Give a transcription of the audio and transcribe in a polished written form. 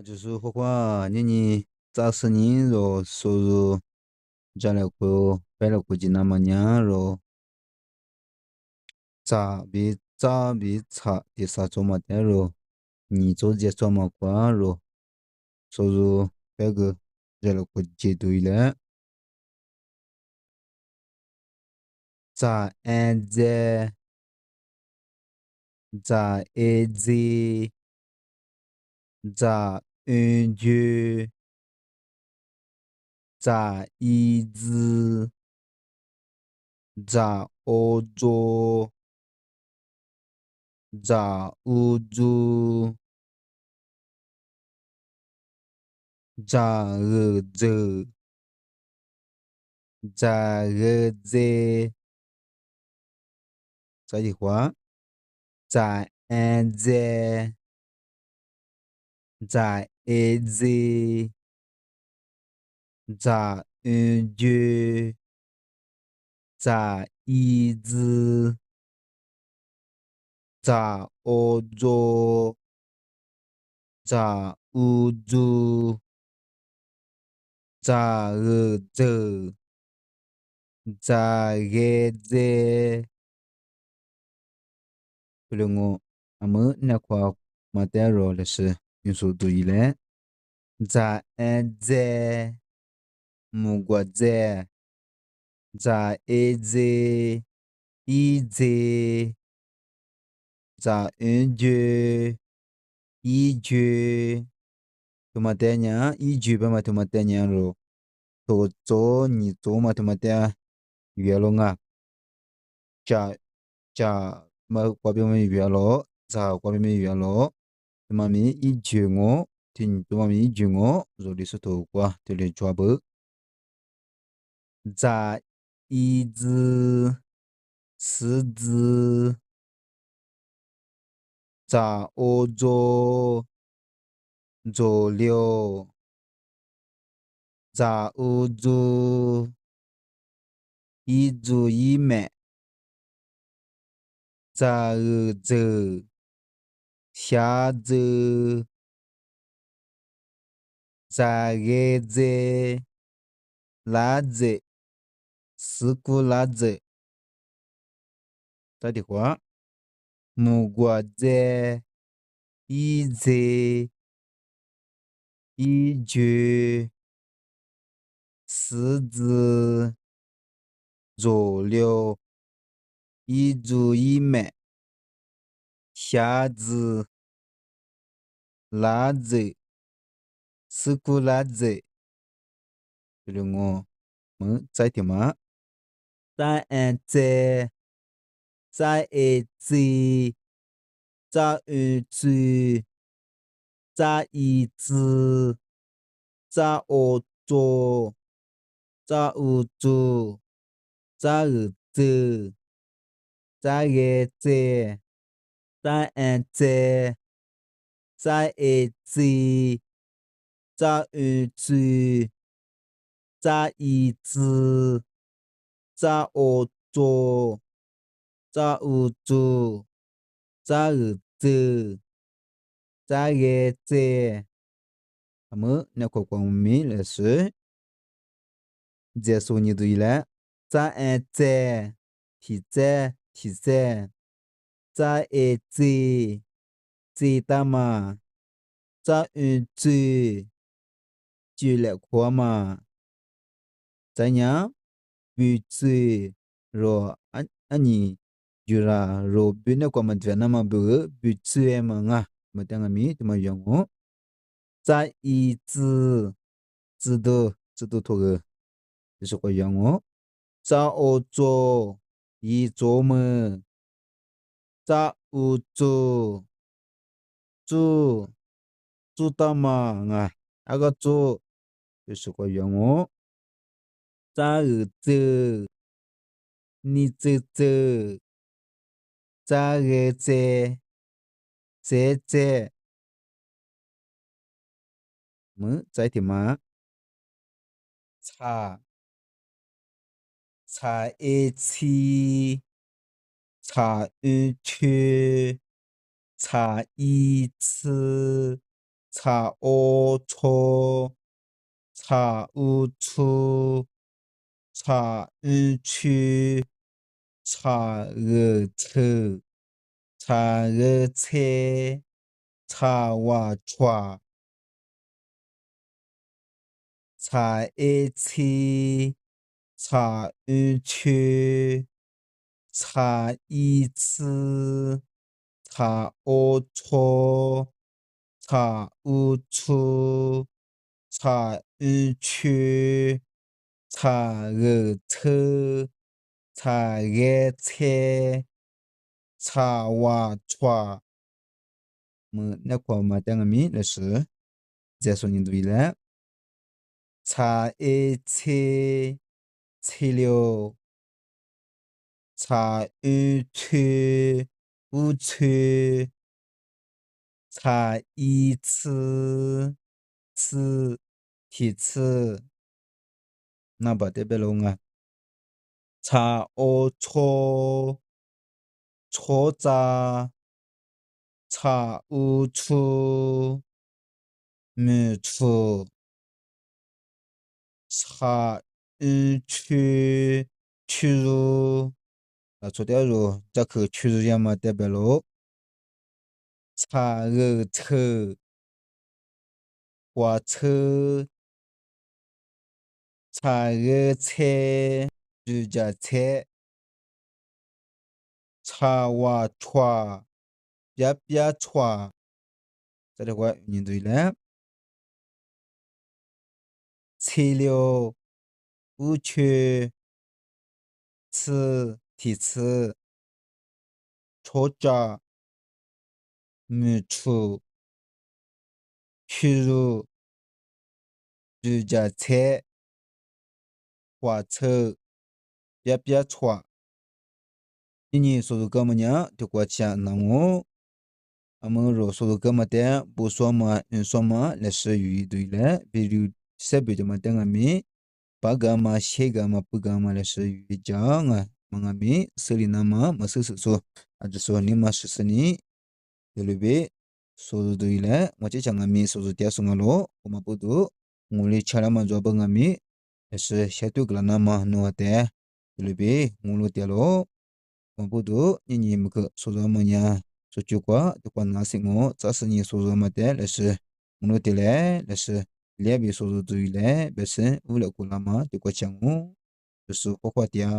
就是花花，你咋是你若收入赚了过摆了过去那么年若咋比差第啥做么的若你做这做么瓜若收入摆个热了过阶对了，咋安在咋安居咋一直咋欧洲咋乌猪咋个这咋个这这句话咋安在咋安居咋一直咋欧洲咋乌猪咋个这咋个这不了我，那么那块马代罗的是运输对了，咋安在木瓜在咋一在咋安居一居，托马代娘一居吧嘛托马代娘罗，多做你做嘛托马代月龙啊，咋嘛瓜边么月罗，咋瓜边么月罗，托马咪一居我，听托马咪一居我，罗里是头瓜，这里抓不。咋一只狮子咋欧洲走溜咋乌猪一猪一美咋个这瞎子咋个这辣子斯库辣子这句话木瓜在一只狮子走溜一猪一美瞎子辣子就是我们在点嘛？在安在在安居在一只在欧洲在欧洲在欧洲在个这在安在在安居在安居在一只在欧洲在欧洲在欧洲在个这那么那个光明的是结束你对了，在安在在安在在大嘛在安居了quoi嘛在娘 rồi anh jura ro bine kwa madvena ma bu butue ma nga matanga mi tuma yongo在一知道托个就是个yongo 在欧洲一周么在欧洲住大嘛nga aga 住就是个 yongo 在欧洲你这这在么在的嘛差差一起差一去差一次查ô错，查乌出，查日去，查日车，查日车，查瓦船，查一次，查日去，查一次，查欧错，查乌出，查日去，查日车，查日车，查瓦船。那块嘛，等下面那是再说你对了。查一次，次了，查二次，五次，查一次，次，其次，那不代表了啊。查二错，错杂，查五错，没错。查日去，去入，错掉入，这个去入要么代表了查日车，火车，查日车，日家车，查瓦船，别船，这的话你对了。材料，五缺，次，提次，错家，没错，去入，日家车，火车，别船。你说的干么呢？就过去那我。我们若说个么的，不说嘛，说嘛，那是语对了。比如设备的么的咪，八个嘛，七个嘛，不个嘛，那是语讲啊。么咪，手里那么，么是说，啊，就说你嘛是你，对不对？说的对了，我就讲咪说的点什么咯，我们不读，我哩吃了嘛做不咪，那是下头个了那么弄的，对不对？我哩点咯。Komputu ni mke sozo mo nya so chukwa de kwa na singo za se ni sozo ma de le shi mono de le shi le bi sozo du le be se u le ku la ma de kwa chang mo de su kwa kwa dia